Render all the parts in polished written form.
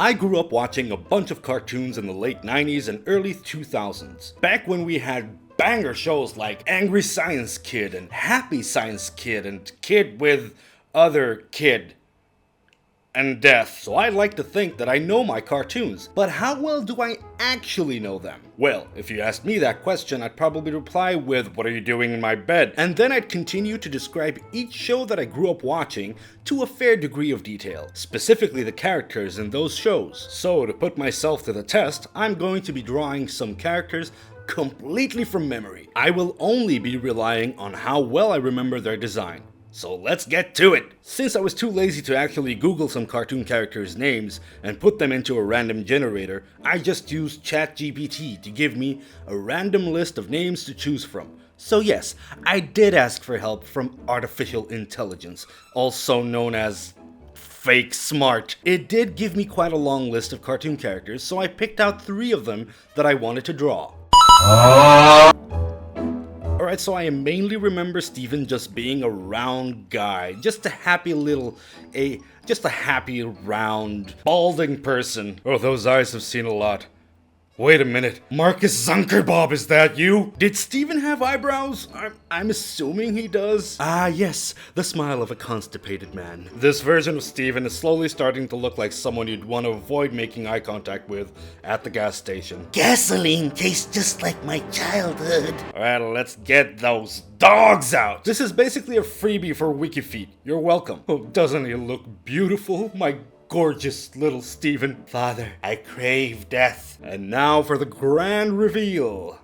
I grew up watching a bunch of cartoons in the late 90s and early 2000s, back when we had banger shows like Angry Science Kid and Happy Science Kid and Kid with Other Kid and Death. So I like to think that I know my cartoons, but how well do I actually know them? Well, if you asked me that question, I'd probably reply with, "What are you doing in my bed?" And then I'd continue to describe each show that I grew up watching to a fair degree of detail, specifically the characters in those shows. So to put myself to the test, I'm going to be drawing some characters completely from memory. I will only be relying on how well I remember their design. So let's get to it! Since I was too lazy to actually Google some cartoon characters' names and put them into a random generator, I just used ChatGPT to give me a random list of names to choose from. So yes, I did ask for help from artificial intelligence, also known as fake smart. It did give me quite a long list of cartoon characters, so I picked out 3 of them that I wanted to draw. Alright, so I mainly remember Steven just being a round guy, just a happy round, balding person. Oh, those eyes have seen a lot. Wait a minute, Marcus Zuckerbob, is that you? Did Steven have eyebrows? I'm assuming he does. Ah yes, the smile of a constipated man. This version of Steven is slowly starting to look like someone you'd want to avoid making eye contact with at the gas station. Gasoline tastes just like my childhood. Alright, let's get those dogs out. This is basically a freebie for WikiFeet. You're welcome. Oh, doesn't he look beautiful? My gorgeous little Steven. Father, I crave death. And now for the grand reveal.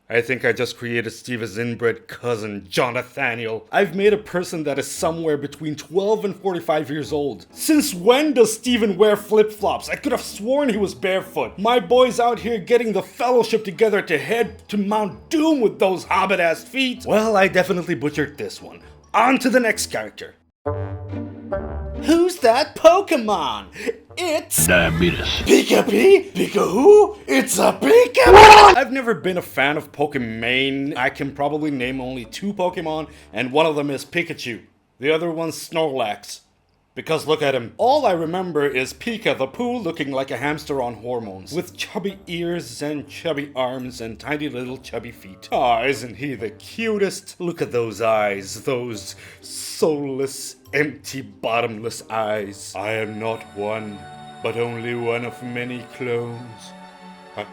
I think I just created Steven's inbred cousin, Jonathaniel. I've made a person that is somewhere between 12 and 45 years old. Since when does Steven wear flip-flops? I could have sworn he was barefoot. My boy's out here getting the fellowship together to head to Mount Doom with those hobbit-ass feet. Well, I definitely butchered this one. On to the next character. Who's that Pokemon? It's Diabetes. Pikachu? Pikachu? It's a Pikachu! I've never been a fan of Pokemon. I can probably name only 2 Pokemon, and one of them is Pikachu. The other one's Snorlax. Because look at him. All I remember is Pika the Pooh looking like a hamster on hormones, with chubby ears and chubby arms and tiny little chubby feet. Ah, isn't he the cutest? Look at those eyes, those soulless, empty, bottomless eyes. I am not one, but only one of many clones.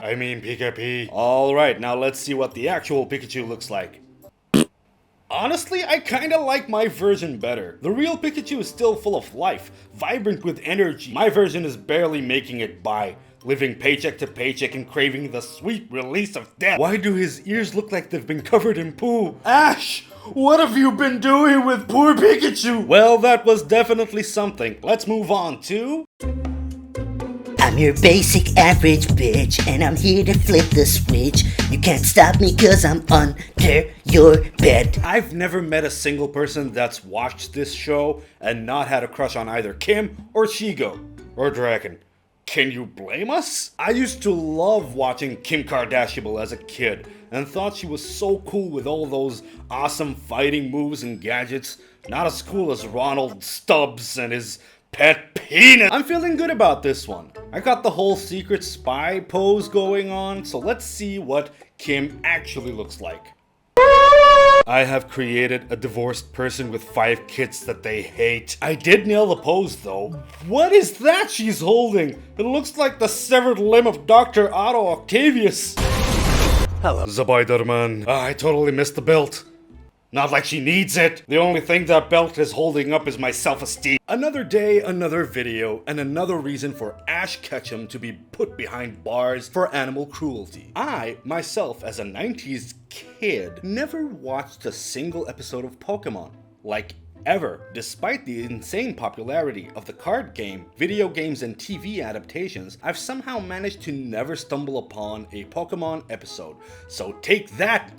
I mean Pika-P. Alright, now let's see what the actual Pikachu looks like. Honestly, I kinda like my version better. The real Pikachu is still full of life, vibrant with energy. My version is barely making it by, living paycheck to paycheck and craving the sweet release of death. Why do his ears look like they've been covered in poo? Ash! What have you been doing with poor Pikachu? Well, that was definitely something. Let's move on to... I'm your basic average bitch, and I'm here to flip the switch. You can't stop me cause I'm under your bed. I've never met a single person that's watched this show and not had a crush on either Kim or Shigo or Dragon. Can you blame us? I used to love watching Kim Kardashian as a kid and thought she was so cool with all those awesome fighting moves and gadgets. Not as cool as Ronald Stubbs and his pet peanut. I'm feeling good about this one. I got the whole secret spy pose going on, so let's see what Kim actually looks like. I have created a divorced person with 5 kids that they hate. I did nail the pose though. What is that she's holding? It looks like the severed limb of Dr. Otto Octavius. Hello, Spider-Man. I totally missed the belt. Not like she needs it. The only thing that belt is holding up is my self-esteem. Another day, another video, and another reason for Ash Ketchum to be put behind bars for animal cruelty. I, myself, as a 90s kid, never watched a single episode of Pokemon. Like, ever. Despite the insane popularity of the card game, video games, and TV adaptations, I've somehow managed to never stumble upon a Pokemon episode. So take that,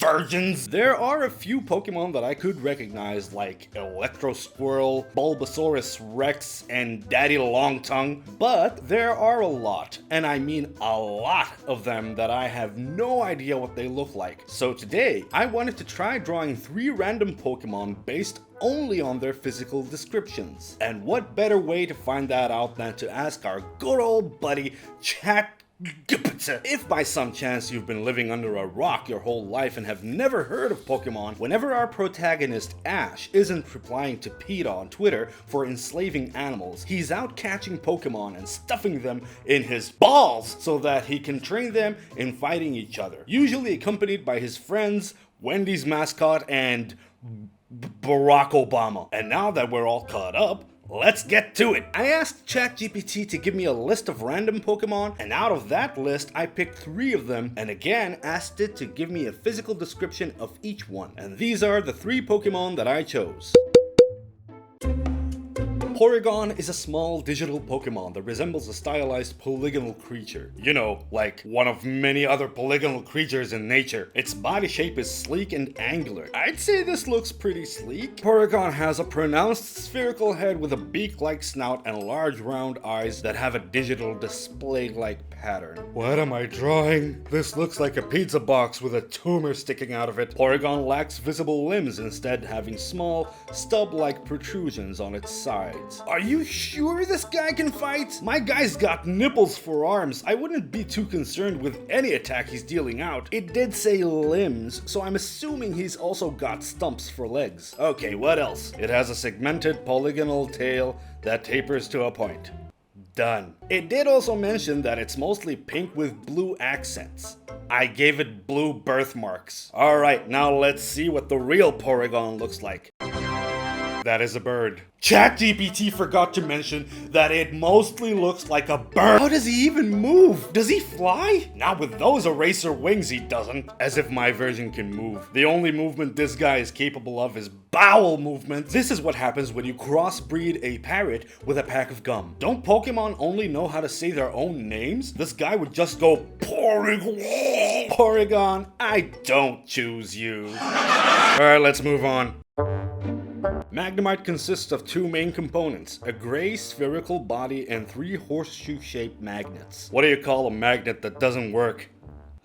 virgins. There are a few Pokemon that I could recognize, like Electro Squirrel, Bulbasaurus Rex, and Daddy Longtongue, but there are a lot, and I mean a lot of them that I have no idea what they look like. So today, I wanted to try drawing 3 random Pokemon based only on their physical descriptions. And what better way to find that out than to ask our good old buddy ChatGPT. If by some chance you've been living under a rock your whole life and have never heard of Pokemon, whenever our protagonist Ash isn't replying to PETA on Twitter for enslaving animals, he's out catching Pokemon and stuffing them in his balls so that he can train them in fighting each other, usually accompanied by his friends, Wendy's mascot, and Barack Obama. And now that we're all caught up, let's get to it! I asked ChatGPT to give me a list of random Pokemon, and out of that list, I picked 3 of them, and again asked it to give me a physical description of each one. And these are the 3 Pokemon that I chose. Porygon is a small digital Pokemon that resembles a stylized polygonal creature. You know, like one of many other polygonal creatures in nature. Its body shape is sleek and angular. I'd say this looks pretty sleek. Porygon has a pronounced spherical head with a beak-like snout and large round eyes that have a digital display-like pattern. What am I drawing? This looks like a pizza box with a tumor sticking out of it. Porygon lacks visible limbs, instead having small, stub-like protrusions on its sides. Are you sure this guy can fight? My guy's got nipples for arms. I wouldn't be too concerned with any attack he's dealing out. It did say limbs, so I'm assuming he's also got stumps for legs. Okay, what else? It has a segmented polygonal tail that tapers to a point. Done. It did also mention that it's mostly pink with blue accents. I gave it blue birthmarks. Alright, now let's see what the real Porygon looks like. That is a bird. ChatGPT forgot to mention that it mostly looks like a bird. How does he even move? Does he fly? Not with those eraser wings he doesn't. As if my version can move. The only movement this guy is capable of is bowel movement. This is what happens when you crossbreed a parrot with a pack of gum. Don't Pokemon only know how to say their own names? This guy would just go Porygon. Porygon, I don't choose you. Alright, let's move on. Magnemite consists of 2 main components, a gray spherical body and 3 horseshoe-shaped magnets. What do you call a magnet that doesn't work?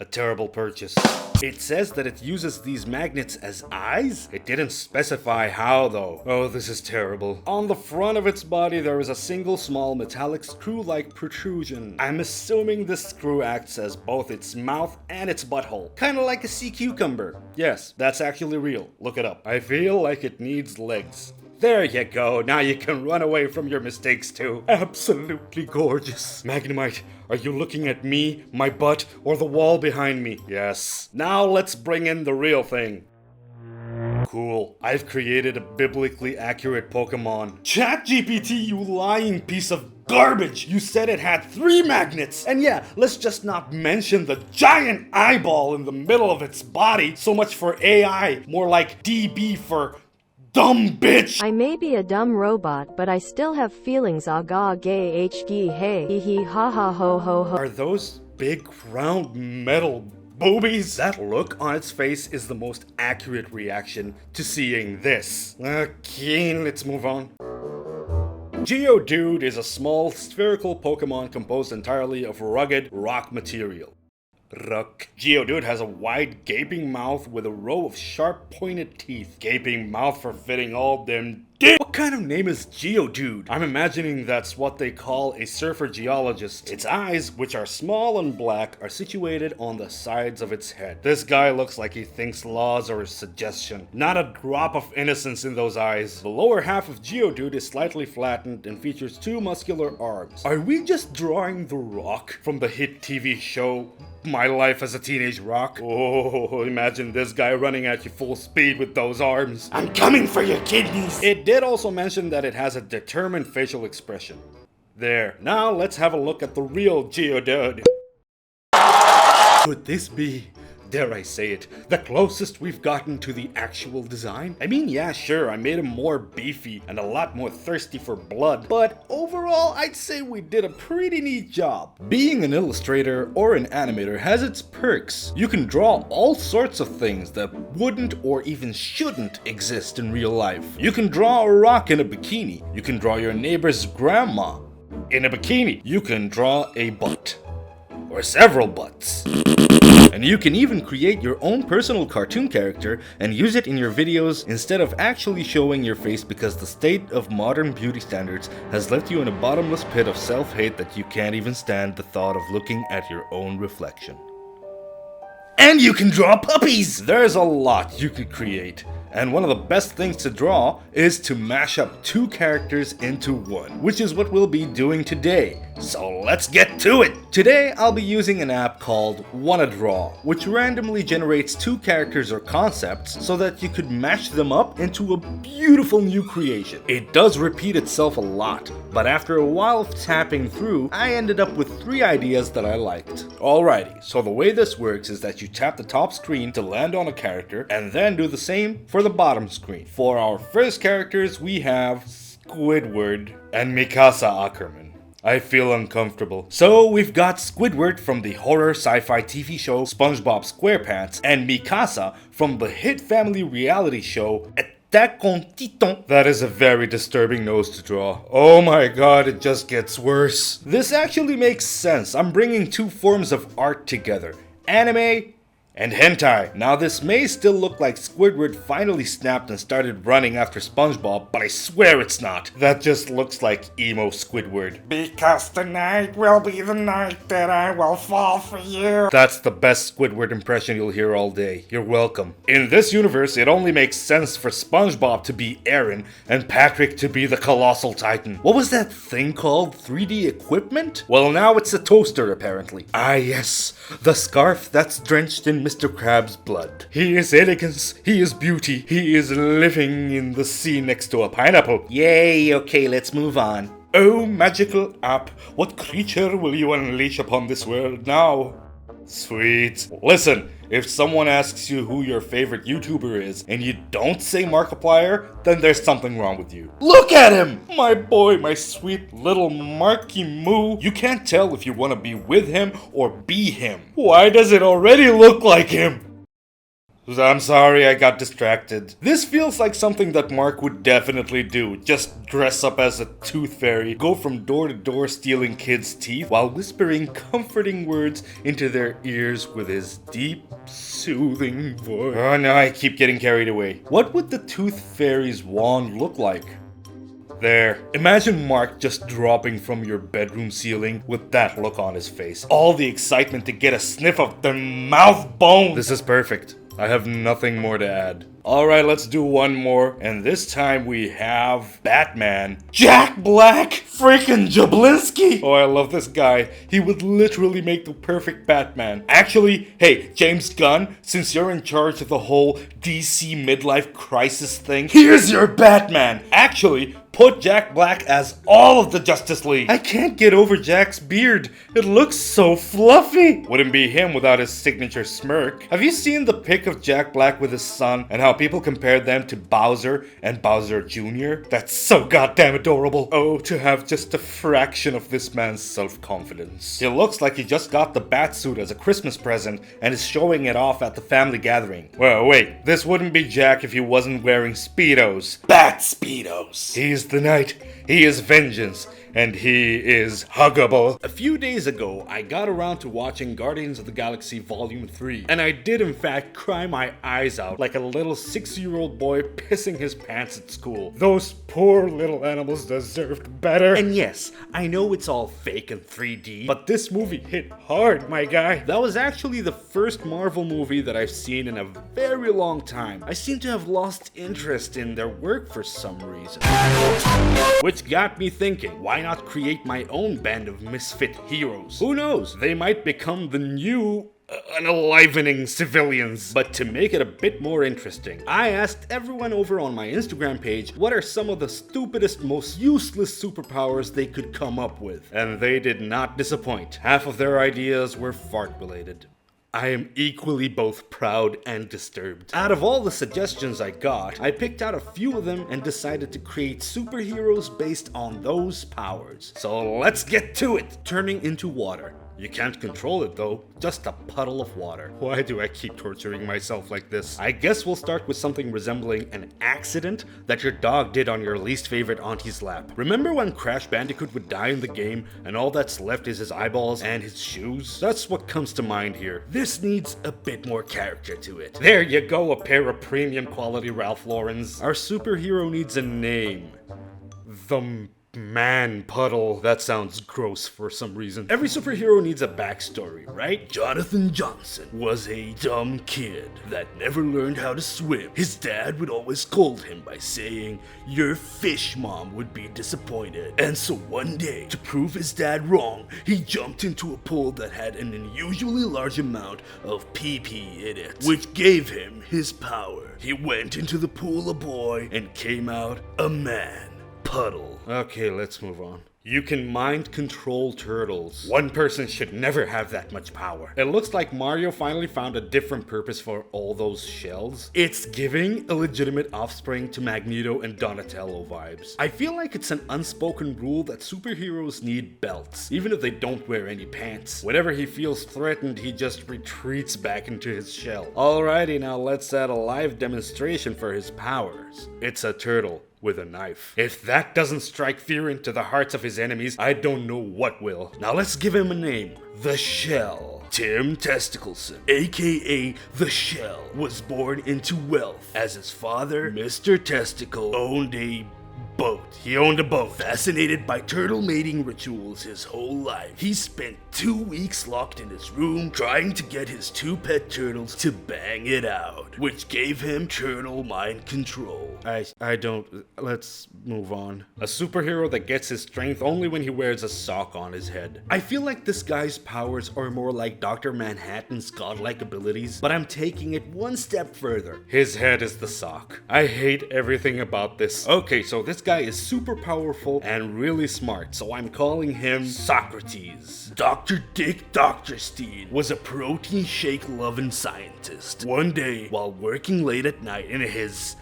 A terrible purchase. It says that it uses these magnets as eyes? It didn't specify how though. Oh, this is terrible. On the front of its body there is a single small metallic screw-like protrusion. I'm assuming this screw acts as both its mouth and its butthole. Kinda like a sea cucumber. Yes, that's actually real. Look it up. I feel like it needs legs. There you go, now you can run away from your mistakes too. Absolutely gorgeous. Magnemite, are you looking at me, my butt, or the wall behind me? Yes. Now let's bring in the real thing. Cool. I've created a biblically accurate Pokemon. ChatGPT, you lying piece of garbage! You said it had 3 magnets! And yeah, let's just not mention the giant eyeball in the middle of its body. So much for AI. More like DB for dumb bitch! I may be a dumb robot, but I still have feelings. Aga gay hg hey hee hee ha ha ho ho ho. Are those big round metal boobies? That look on its face is the most accurate reaction to seeing this. Okay, let's move on. Geodude is a small spherical Pokemon composed entirely of rugged rock material. Geodude has a wide gaping mouth with a row of sharp pointed teeth. Gaping mouth for fitting all them What kind of name is Geodude? I'm imagining that's what they call a surfer geologist. Its eyes, which are small and black, are situated on the sides of its head. This guy looks like he thinks laws are a suggestion. Not a drop of innocence in those eyes. The lower half of Geodude is slightly flattened and features 2 muscular arms. Are we just drawing The Rock from the hit TV show My Life as a Teenage Rock? Oh, imagine this guy running at you full speed with those arms. I'm coming for your kidneys! It did also mention that it has a determined facial expression. There. Now let's have a look at the real Geodude. Could this be dare I say it, the closest we've gotten to the actual design. I mean, yeah, sure, I made him more beefy and a lot more thirsty for blood, but overall, I'd say we did a pretty neat job. Being an illustrator or an animator has its perks. You can draw all sorts of things that wouldn't or even shouldn't exist in real life. You can draw a rock in a bikini. You can draw your neighbor's grandma in a bikini. You can draw a butt. Or several butts. And you can even create your own personal cartoon character and use it in your videos instead of actually showing your face, because the state of modern beauty standards has left you in a bottomless pit of self-hate that you can't even stand the thought of looking at your own reflection. And you can draw puppies! There's a lot you could create. And one of the best things to draw is to mash up two characters into one, which is what we'll be doing today. So let's get to it! Today I'll be using an app called WannaDraw, which randomly generates two characters or concepts so that you could mash them up into a beautiful new creation. It does repeat itself a lot, but after a while of tapping through, I ended up with 3 ideas that I liked. Alrighty, so the way this works is that you tap the top screen to land on a character, and then do the same for the bottom screen. For our first characters, we have Squidward and Mikasa Ackerman. I feel uncomfortable. So we've got Squidward from the horror sci-fi TV show SpongeBob SquarePants, and Mikasa from the hit family reality show Attack on Titan. That is a very disturbing nose to draw. Oh my god, it just gets worse. This actually makes sense. I'm bringing 2 forms of art together: anime and hentai. Now this may still look like Squidward finally snapped and started running after SpongeBob, but I swear it's not. That just looks like emo Squidward. Because tonight will be the night that I will fall for you. That's the best Squidward impression you'll hear all day. You're welcome. In this universe, it only makes sense for SpongeBob to be Aaron and Patrick to be the Colossal Titan. What was that thing called? 3D equipment? Well, now it's a toaster apparently. Ah yes, the scarf that's drenched in Mr. Krabs' blood. He is elegance, he is beauty, he is living in the sea next to a pineapple. Yay, okay, let's move on. Oh, magical app, what creature will you unleash upon this world now? Sweet. Listen, if someone asks you who your favorite YouTuber is, and you don't say Markiplier, then there's something wrong with you. Look at him! My boy, my sweet little Marky Moo. You can't tell if you want to be with him or be him. Why does it already look like him? I'm sorry, I got distracted. This feels like something that Mark would definitely do. Just dress up as a tooth fairy, go from door to door stealing kids' teeth while whispering comforting words into their ears with his deep, soothing voice. Oh no, I keep getting carried away. What would the tooth fairy's wand look like? There. Imagine Mark just dropping from your bedroom ceiling with that look on his face. All the excitement to get a sniff of the mouth bone. This is perfect. I have nothing more to add. Alright, let's do one more. And this time we have Batman. Jack Black! Freaking Jablinski! Oh, I love this guy. He would literally make the perfect Batman. Actually, hey, James Gunn, since you're in charge of the whole DC midlife crisis thing, here's your Batman! Actually, put Jack Black as all of the Justice League. I can't get over Jack's beard. It looks so fluffy. Wouldn't be him without his signature smirk. Have you seen the pic of Jack Black with his son and how people compare them to Bowser and Bowser Jr.? That's so goddamn adorable. Oh, to have just a fraction of this man's self-confidence. He looks like he just got the bat suit as a Christmas present and is showing it off at the family gathering. Well, wait, this wouldn't be Jack if he wasn't wearing Speedos. Bat Speedos. He's the night, he is vengeance, and he is huggable. A few days ago, I got around to watching Guardians of the Galaxy Volume 3, and I did in fact cry my eyes out like a little 6-year-old boy pissing his pants at school. Those poor little animals deserved better. And yes, I know it's all fake and 3D, but this movie hit hard, my guy. That was actually the first Marvel movie that I've seen in a very long time. I seem to have lost interest in their work for some reason. Which got me thinking, why not create my own band of Misfit Heroes? Who knows, they might become the new unenlivening civilians. But to make it a bit more interesting, I asked everyone over on my Instagram page what are some of the stupidest, most useless superpowers they could come up with. And they did not disappoint. Half of their ideas were fart related. I am equally both proud and disturbed. Out of all the suggestions I got, I picked out a few of them and decided to create superheroes based on those powers. So let's get to it! Turning into water. You can't control it though, just a puddle of water. Why do I keep torturing myself like this? I guess we'll start with something resembling an accident that your dog did on your least favorite auntie's lap. Remember when Crash Bandicoot would die in the game and all that's left is his eyeballs and his shoes? That's what comes to mind here. This needs a bit more character to it. There you go, a pair of premium quality Ralph Laurens. Our superhero needs a name. The Man Puddle. That sounds gross for some reason. Every superhero needs a backstory, right? Jonathan Johnson was a dumb kid that never learned how to swim. His dad would always scold him by saying, "Your fish mom would be disappointed." And so one day, to prove his dad wrong, he jumped into a pool that had an unusually large amount of pee-pee in it, which gave him his power. He went into the pool a boy and came out a man puddle. Okay, let's move on. You can mind control turtles. One person should never have that much power. It looks like Mario finally found a different purpose for all those shells. It's giving a legitimate offspring to Magneto and Donatello vibes. I feel like it's an unspoken rule that superheroes need belts, even if they don't wear any pants. Whenever he feels threatened, he just retreats back into his shell. Alrighty, now let's add a live demonstration for his powers. It's a turtle with a knife. If that doesn't strike fear into the hearts of his enemies, I don't know what will. Now let's give him a name. The Shell. Tim Testicleson, aka The Shell, was born into wealth as his father, Mr. Testicle, owned a boat. He owned a boat. Fascinated by turtle mating rituals his whole life, he spent 2 weeks locked in his room trying to get his 2 pet turtles to bang it out, which gave him turtle mind control. Let's move on. A superhero that gets his strength only when he wears a sock on his head. I feel like this guy's powers are more like Dr. Manhattan's godlike abilities, but I'm taking it one step further. His head is the sock. I hate everything about this. Okay, so this guy is super powerful and really smart, so I'm calling him Socrates. Dr. Dick Doctorstein was a protein shake loving scientist. One day, while working late at night in his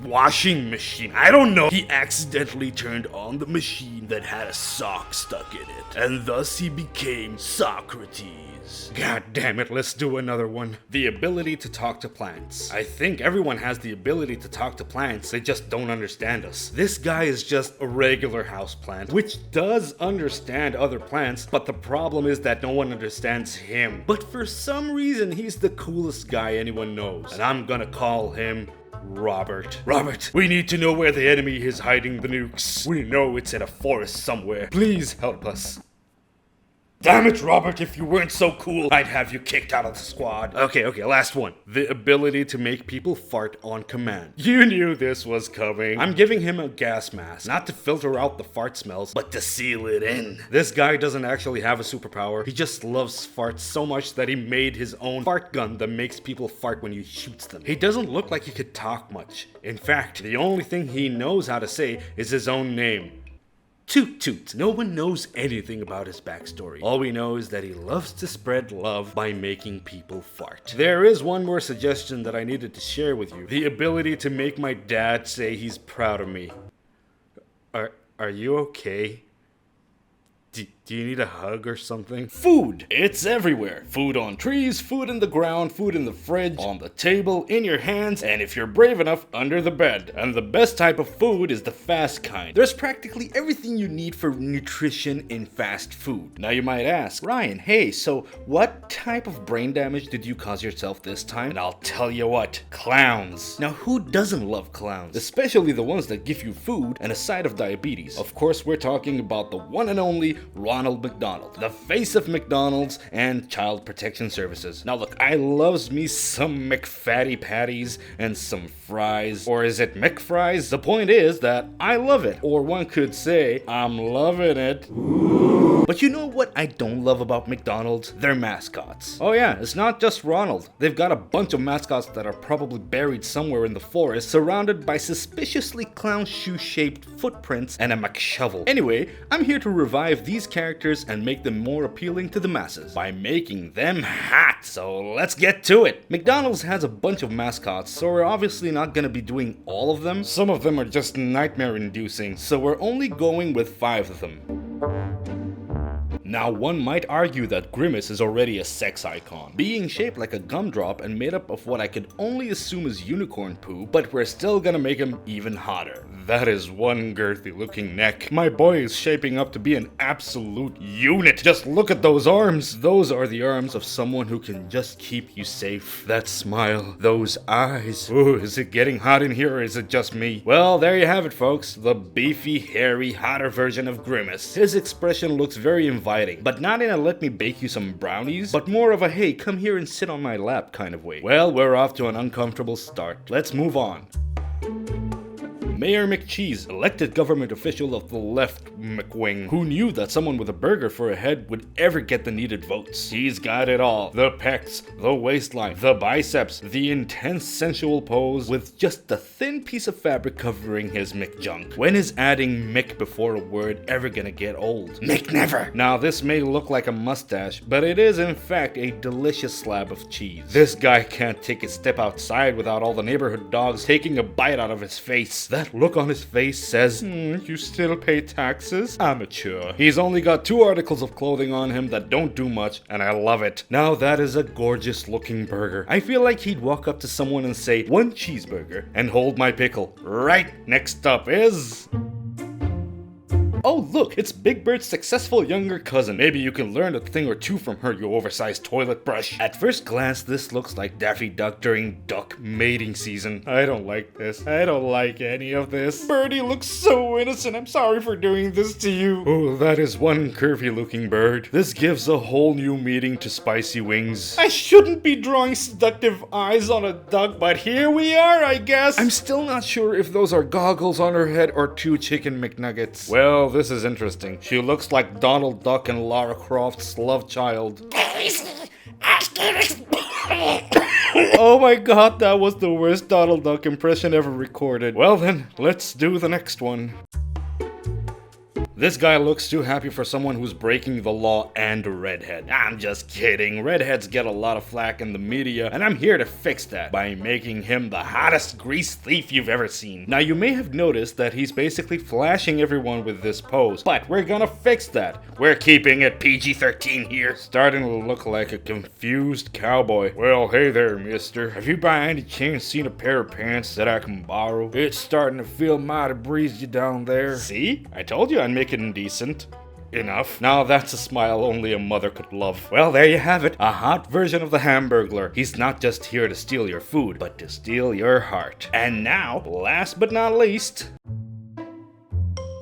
washing machine, I don't know, he accidentally turned on the machine that had a sock stuck in it, and thus he became Socrates. God damn it, let's do another one. The ability to talk to plants. I think everyone has the ability to talk to plants, they just don't understand us. This guy is just a regular houseplant, which does understand other plants, but the problem is that no one understands him. But for some reason, he's the coolest guy anyone knows, and I'm gonna call him Robert. Robert, we need to know where the enemy is hiding the nukes. We know it's in a forest somewhere. Please help us. Damn it, Robert, if you weren't so cool, I'd have you kicked out of the squad. Okay, last one. The ability to make people fart on command. You knew this was coming. I'm giving him a gas mask, not to filter out the fart smells, but to seal it in. This guy doesn't actually have a superpower. He just loves farts so much that he made his own fart gun that makes people fart when he shoots them. He doesn't look like he could talk much. In fact, the only thing he knows how to say is his own name. Toot Toot. No one knows anything about his backstory. All we know is that he loves to spread love by making people fart. There is one more suggestion that I needed to share with you. The ability to make my dad say he's proud of me. Are you okay? Do you need a hug or something? Food! It's everywhere. Food on trees, food in the ground, food in the fridge, on the table, in your hands, and if you're brave enough, under the bed. And the best type of food is the fast kind. There's practically everything you need for nutrition in fast food. Now you might ask, Ryan, hey, so what type of brain damage did you cause yourself this time? And I'll tell you what, clowns. Now who doesn't love clowns? Especially the ones that give you food and a side of diabetes. Of course, we're talking about the one and only Ronald McDonald, the face of McDonald's and Child Protection Services. Now look, I loves me some McFatty patties and some fries. Or is it McFries? The point is that I love it. Or one could say, I'm loving it. But you know what I don't love about McDonald's? Their mascots. Oh yeah, it's not just Ronald. They've got a bunch of mascots that are probably buried somewhere in the forest, surrounded by suspiciously clown shoe-shaped footprints and a McShovel. Anyway, I'm here to revive these characters and make them more appealing to the masses by making them hot. So let's get to it. McDonald's has a bunch of mascots, so we're obviously not gonna be doing all of them. Some of them are just nightmare inducing, so we're only going with 5 of them. Now, one might argue that Grimace is already a sex icon, being shaped like a gumdrop and made up of what I could only assume is unicorn poo, but we're still gonna make him even hotter. That is one girthy looking neck. My boy is shaping up to be an absolute unit. Just look at those arms. Those are the arms of someone who can just keep you safe. That smile, those eyes. Ooh, is it getting hot in here or is it just me? Well, there you have it, folks. The beefy, hairy, hotter version of Grimace. His expression looks very inviting, but not in a let me bake you some brownies, but more of a hey, come here and sit on my lap kind of way. Well, we're off to an uncomfortable start. Let's move on. Mayor McCheese, elected government official of the left McWing, who knew that someone with a burger for a head would ever get the needed votes. He's got it all. The pecs, the waistline, the biceps, the intense sensual pose with just a thin piece of fabric covering his McJunk. When is adding Mick before a word ever gonna get old? Mick never! Now this may look like a mustache, but it is in fact a delicious slab of cheese. This guy can't take a step outside without all the neighborhood dogs taking a bite out of his face. That look on his face says, you still pay taxes? Amateur. He's only got 2 articles of clothing on him that don't do much, and I love it. Now that is a gorgeous looking burger. I feel like he'd walk up to someone and say, 1 cheeseburger, and hold my pickle. Right, next up is... Oh look, it's Big Bird's successful younger cousin. Maybe you can learn a thing or two from her, you oversized toilet brush. At first glance, this looks like Daffy Duck during duck mating season. I don't like this. I don't like any of this. Birdie looks so innocent. I'm sorry for doing this to you. Oh, that is one curvy looking bird. This gives a whole new meaning to spicy wings. I shouldn't be drawing seductive eyes on a duck, but here we are, I guess. I'm still not sure if those are goggles on her head or 2 chicken McNuggets. Well, this is interesting. She looks like Donald Duck and Lara Croft's love child. Oh my god, that was the worst Donald Duck impression ever recorded. Well then, let's do the next one. This guy looks too happy for someone who's breaking the law and a redhead. I'm just kidding. Redheads get a lot of flack in the media, and I'm here to fix that by making him the hottest grease thief you've ever seen. Now, you may have noticed that he's basically flashing everyone with this pose, but we're gonna fix that. We're keeping it PG-13 here. Starting to look like a confused cowboy. Well, hey there, mister. Have you by any chance seen a pair of pants that I can borrow? It's starting to feel mighty breezy down there. See? I told you I'd make it indecent. Enough. Now that's a smile only a mother could love. Well, there you have it. A hot version of the Hamburglar. He's not just here to steal your food, but to steal your heart. And now, last but not least...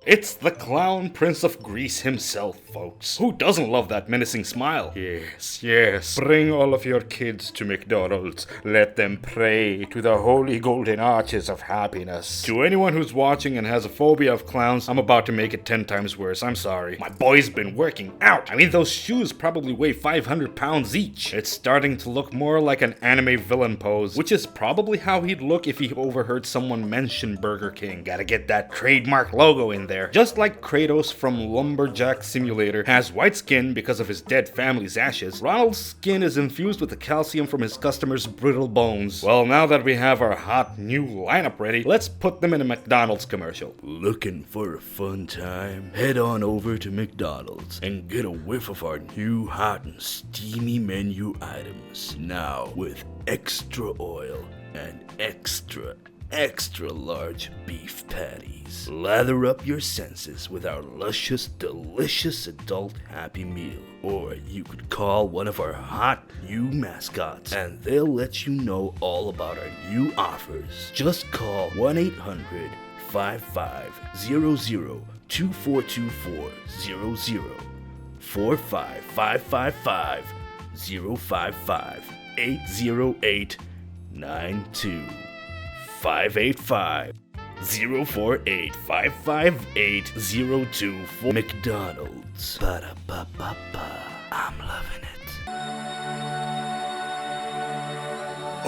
it's the Clown Prince of Greece himself, folks. Who doesn't love that menacing smile? Yes, yes. Bring all of your kids to McDonald's. Let them pray to the holy golden arches of happiness. To anyone who's watching and has a phobia of clowns, I'm about to make it 10 times worse. I'm sorry. My boy's been working out. I mean, those shoes probably weigh 500 pounds each. It's starting to look more like an anime villain pose, which is probably how he'd look if he overheard someone mention Burger King. Gotta get that trademark logo in there. Just like Kratos from Lumberjack Simulator has white skin because of his dead family's ashes, Ronald's skin is infused with the calcium from his customers' brittle bones. Well, now that we have our hot new lineup ready, let's put them in a McDonald's commercial. Looking for a fun time? Head on over to McDonald's and get a whiff of our new hot and steamy menu items. Now with extra oil and extra large beef patties. Lather up your senses with our luscious, delicious adult Happy Meal. Or you could call one of our hot new mascots and they'll let you know all about our new offers. Just call 1-800-5500-242400 455-555-055-808-92 585-048-558-02 for McDonald's. Ba-da-ba-ba-ba. I'm loving it.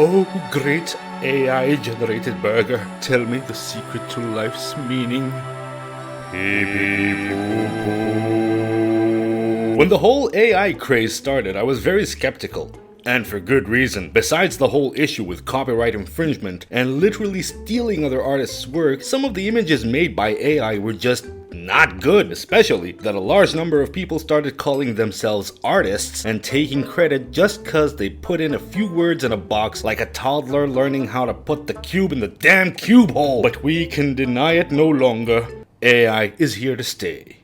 Oh, great AI-generated burger. Tell me the secret to life's meaning. Pee-pee-poo-poo. When the whole AI craze started, I was very skeptical. And for good reason. Besides the whole issue with copyright infringement and literally stealing other artists' work, some of the images made by AI were just not good, especially that a large number of people started calling themselves artists and taking credit just cause they put in a few words in a box like a toddler learning how to put the cube in the damn cube hole. But we can deny it no longer. AI is here to stay.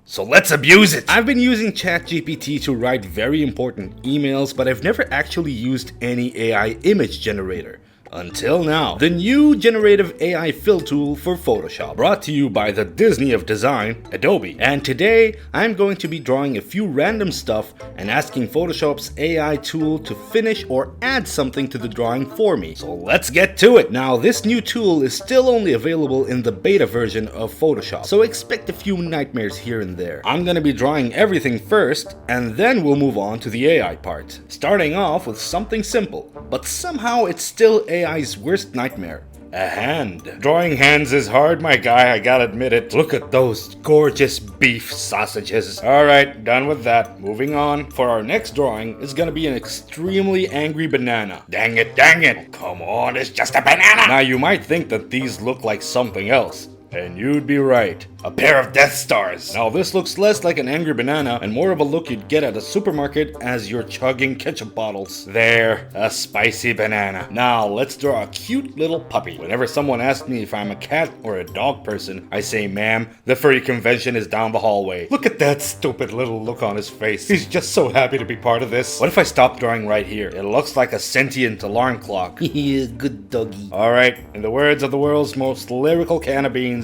So let's abuse it! I've been using ChatGPT to write very important emails, but I've never actually used any AI image generator. Until now. The new generative AI fill tool for Photoshop, brought to you by the Disney of Design, Adobe. And today, I'm going to be drawing a few random stuff and asking Photoshop's AI tool to finish or add something to the drawing for me. So let's get to it! Now, this new tool is still only available in the beta version of Photoshop, so expect a few nightmares here and there. I'm gonna be drawing everything first, and then we'll move on to the AI part. Starting off with something simple, but somehow it's still AI's worst nightmare. A hand. Drawing hands is hard, my guy, I gotta admit it. Look at those gorgeous beef sausages. Alright, done with that. Moving on. For our next drawing, it's gonna be an extremely angry banana. Dang it, dang it. Come on, it's just a banana. Now you might think that these look like something else. And you'd be right. A pair of Death Stars. Now this looks less like an angry banana and more of a look you'd get at a supermarket as you're chugging ketchup bottles. There, a spicy banana. Now let's draw a cute little puppy. Whenever someone asks me if I'm a cat or a dog person, I say, ma'am, the furry convention is down the hallway. Look at that stupid little look on his face. He's just so happy to be part of this. What if I stop drawing right here? It looks like a sentient alarm clock. Yeah, good doggy. Alright, in the words of the world's most lyrical can of beans,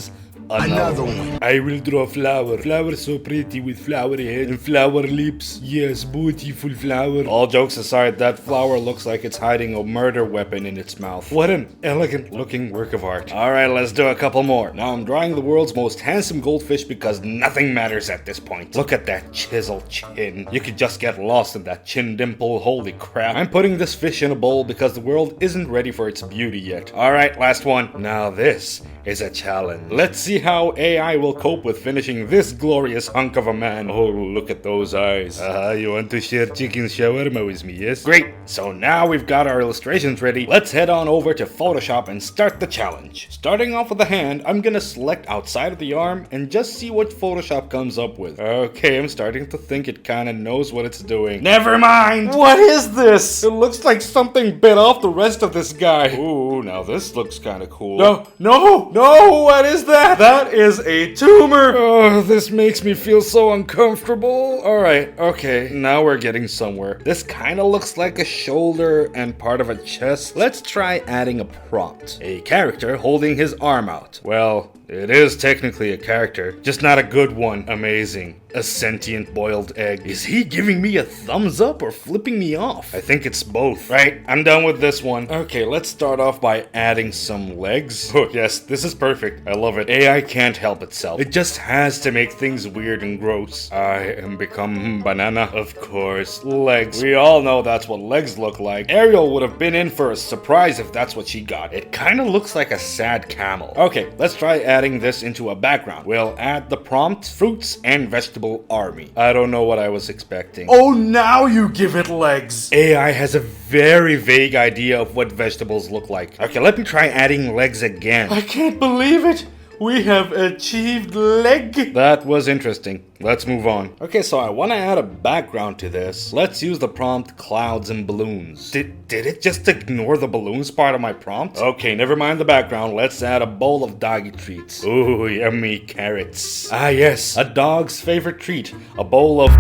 Another one. I will draw a flower. Flower so pretty with flowery head and flower lips. Yes, beautiful flower. All jokes aside, that flower looks like it's hiding a murder weapon in its mouth. What an elegant looking work of art. Alright, let's do a couple more. Now I'm drawing the world's most handsome goldfish because nothing matters at this point. Look at that chiseled chin. You could just get lost in that chin dimple. Holy crap. I'm putting this fish in a bowl because the world isn't ready for its beauty yet. Alright, last one. Now this is a challenge. Let's see how AI will cope with finishing this glorious hunk of a man. Oh, look at those eyes. You want to share chicken shawarma with me, yes? Great. So now we've got our illustrations ready. Let's head on over to Photoshop and start the challenge. Starting off with the hand, I'm gonna select outside of the arm and just see what Photoshop comes up with. Okay, I'm starting to think it kinda knows what it's doing. Never mind! What is this? It looks like something bit off the rest of this guy. Ooh, now this looks kinda cool. No, what is that? That is a tumor. Oh, this makes me feel so uncomfortable. Alright, okay, now we're getting somewhere. This kinda looks like a shoulder and part of a chest. Let's try adding a prompt. A character holding his arm out. Well, it is technically a character, just not a good one. Amazing. A sentient boiled egg. Is he giving me a thumbs up or flipping me off? I think it's both. Right, I'm done with this one. Okay, let's start off by adding some legs. Oh yes, this is perfect. I love it. AI can't help itself. It just has to make things weird and gross. I am become banana. Of course, legs. We all know that's what legs look like. Ariel would have been in for a surprise if that's what she got. It kind of looks like a sad camel. Okay, let's try adding this into a background. We'll add the prompt, fruits and vegetable army. I don't know what I was expecting. Oh, now you give it legs. AI has a very vague idea of what vegetables look like. Okay, let me try adding legs again. I can't believe it. We have achieved leg. That was interesting. Let's move on. Okay, so I want to add a background to this. Let's use the prompt clouds and balloons. Did it just ignore the balloons part of my prompt? Okay, never mind the background. Let's add a bowl of doggy treats. Ooh, yummy carrots. Ah yes, a dog's favorite treat. A bowl of...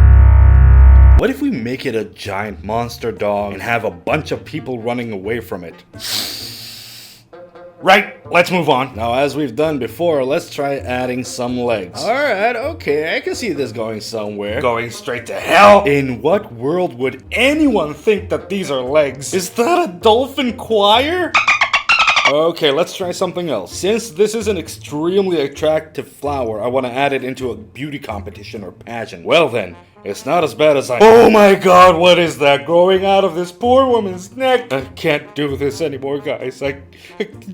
What if we make it a giant monster dog and have a bunch of people running away from it? Right, let's move on. Now, as we've done before, let's try adding some legs. Alright, okay, I can see this going somewhere. Going straight to hell? In what world would anyone think that these are legs? Is that a dolphin choir? Okay, let's try something else. Since this is an extremely attractive flower, I want to add it into a beauty competition or pageant. Well then, It's not as bad as I... Oh my god, what is that growing out of this poor woman's neck? I can't do this anymore, guys. I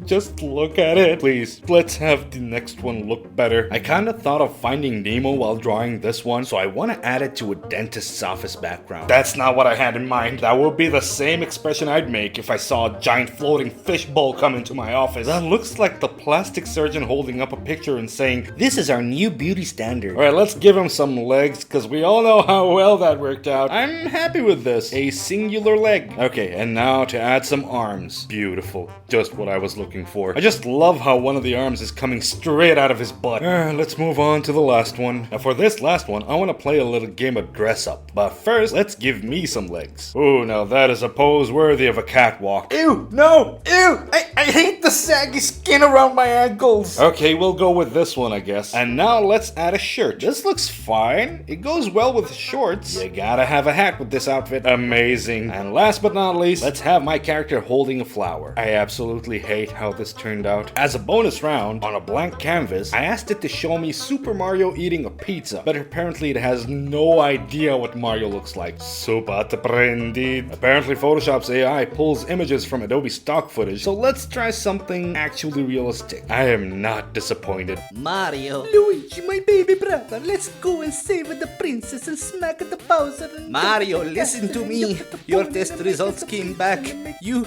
just look at it. Please, let's have the next one look better. I kinda thought of finding Nemo while drawing this one, so I want to add it to a dentist's office background. That's not what I had in mind. That would be the same expression I'd make if I saw a giant floating fish bowl come into my office. That looks like the plastic surgeon holding up a picture and saying, "This is our new beauty standard." Alright, let's give him some legs, because we all know how well that worked out. I'm happy with this. A singular leg. Okay, and now to add some arms. Beautiful. Just what I was looking for. I just love how one of the arms is coming straight out of his butt. Let's move on to the last one. Now for this last one, I want to play a little game of dress up. But first, let's give me some legs. Ooh, now that is a pose worthy of a catwalk. Ew, no, ew, I hate the saggy skin around my ankles. Okay, we'll go with this one, I guess. And now let's add a shirt. This looks fine. It goes well with the shorts. You gotta have a hat with this outfit. Amazing. And last but not least, let's have my character holding a flower. I absolutely hate how this turned out. As a bonus round, on a blank canvas, I asked it to show me Super Mario eating a pizza, but apparently it has no idea what Mario looks like. Super prendid. Apparently Photoshop's AI pulls images from Adobe stock footage, so let's try something actually realistic. I am not disappointed. Mario. Luigi, my baby brother, let's go and save the princess and smack the Bowser. Mario, listen to me. Your test results came back. You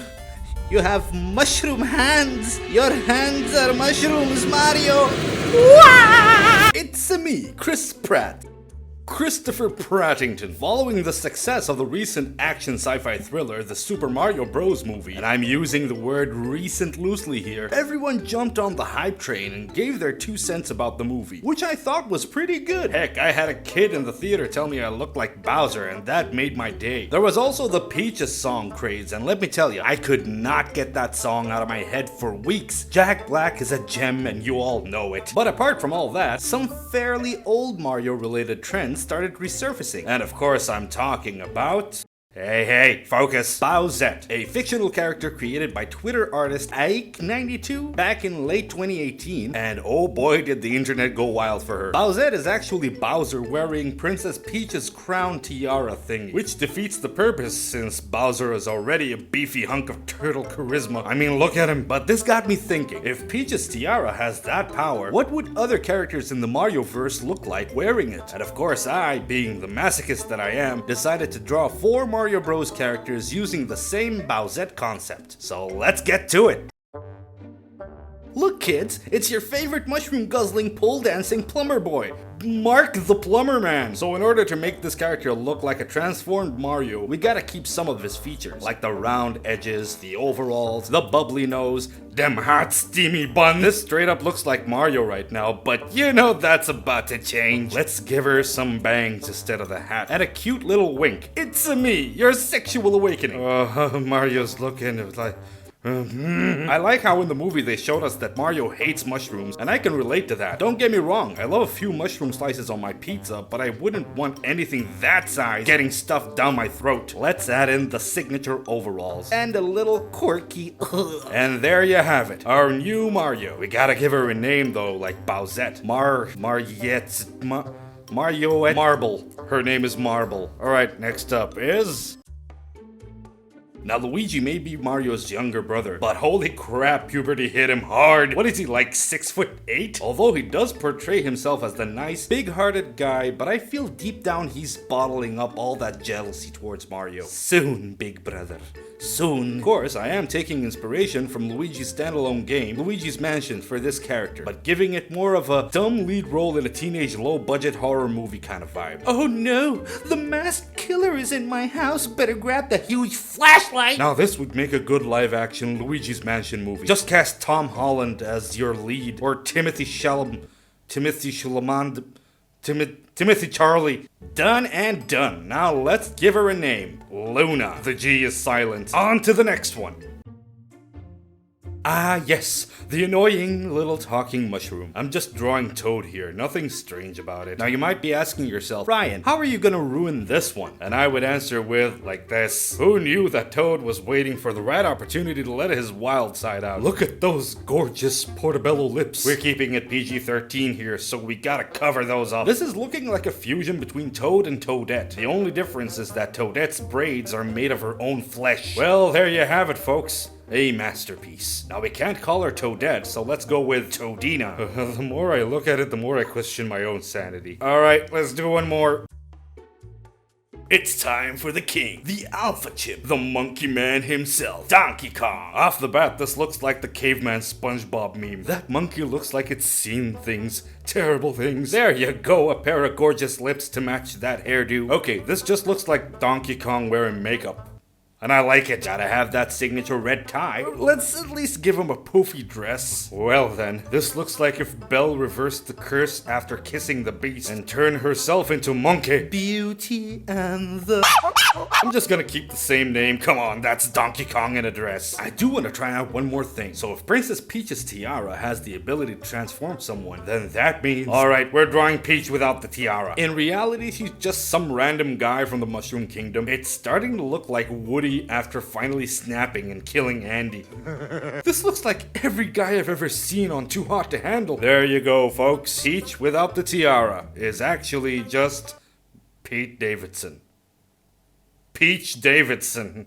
have mushroom hands. Your hands are mushrooms, Mario. It's me, Chris Pratt. Christopher Prattington, following the success of the recent action sci-fi thriller, the Super Mario Bros. Movie, and I'm using the word recent loosely here, everyone jumped on the hype train and gave their 2 cents about the movie, which I thought was pretty good. Heck, I had a kid in the theater tell me I looked like Bowser, and that made my day. There was also the Peaches song craze, and let me tell you, I could not get that song out of my head for weeks. Jack Black is a gem, and you all know it. But apart from all that, some fairly old Mario-related trends started resurfacing. And of course, I'm talking about... Hey, focus. Bowsette, a fictional character created by Twitter artist Ike92 back in late 2018, and oh boy did the internet go wild for her. Bowsette is actually Bowser wearing Princess Peach's crown tiara thingy, which defeats the purpose since Bowser is already a beefy hunk of turtle charisma. I mean, look at him. But this got me thinking, if Peach's tiara has that power, what would other characters in the Mario-verse look like wearing it? And of course, I, being the masochist that I am, decided to draw 4 Mario Bros. Characters using the same Bowsette concept. So let's get to it. Look kids, it's your favorite mushroom guzzling pole dancing plumber boy, Mark the Plumber Man. So in order to make this character look like a transformed Mario, we gotta keep some of his features, like the round edges, the overalls, the bubbly nose, them hot steamy buns. This straight up looks like Mario right now, but you know that's about to change. Let's give her some bangs instead of the hat, and a cute little wink. It's me, your sexual awakening. Mario's looking like... I like how in the movie they showed us that Mario hates mushrooms, and I can relate to that. Don't get me wrong, I love a few mushroom slices on my pizza, but I wouldn't want anything that size getting stuffed down my throat. Let's add in the signature overalls, and a little quirky and there you have it, our new Mario. We gotta give her a name though, like Bowsette. Marioette Marble. Her name is Marble. Alright, next up is... Now Luigi may be Mario's younger brother, but holy crap, puberty hit him hard. What is he, like 6'8"? Although he does portray himself as the nice, big-hearted guy, but I feel deep down he's bottling up all that jealousy towards Mario. Soon, big brother. Soon. Of course, I am taking inspiration from Luigi's standalone game, Luigi's Mansion, for this character, but giving it more of a dumb lead role in a teenage low-budget horror movie kind of vibe. Oh no, the masked killer is in my house. Better grab the huge flashlight. Now this would make a good live-action Luigi's Mansion movie. Just cast Tom Holland as your lead, or Timothy Charlie. Done and done. Now let's give her a name. Luna. The G is silent. On to the next one. Ah, yes, the annoying little talking mushroom. I'm just drawing Toad here, nothing strange about it. Now you might be asking yourself, Ryan, how are you gonna ruin this one? And I would answer with, like this. Who knew that Toad was waiting for the right opportunity to let his wild side out? Look at those gorgeous portobello lips. We're keeping it PG-13 here, so we gotta cover those up. This is looking like a fusion between Toad and Toadette. The only difference is that Toadette's braids are made of her own flesh. Well, there you have it, folks. A masterpiece. Now we can't call her Toadette, so let's go with Toadina. The more I look at it, the more I question my own sanity. Alright, let's do one more. It's time for the king, the alpha chip, the monkey man himself, Donkey Kong. Off the bat, this looks like the caveman SpongeBob meme. That monkey looks like it's seen things, terrible things. There you go, a pair of gorgeous lips to match that hairdo. Okay, this just looks like Donkey Kong wearing makeup. And I like it. Gotta have that signature red tie. Let's at least give him a poofy dress. Well then, this looks like if Belle reversed the curse after kissing the beast and turned herself into Monkey. Beauty and the... I'm just gonna keep the same name. Come on, that's Donkey Kong in a dress. I do want to try out one more thing. So if Princess Peach's tiara has the ability to transform someone, then that means... Alright, we're drawing Peach without the tiara. In reality, she's just some random guy from the Mushroom Kingdom. It's starting to look like Woody after finally snapping and killing Andy. This looks like every guy I've ever seen on Too Hot to Handle. There you go, folks. Peach without the tiara is actually just Pete Davidson. Peach Davidson.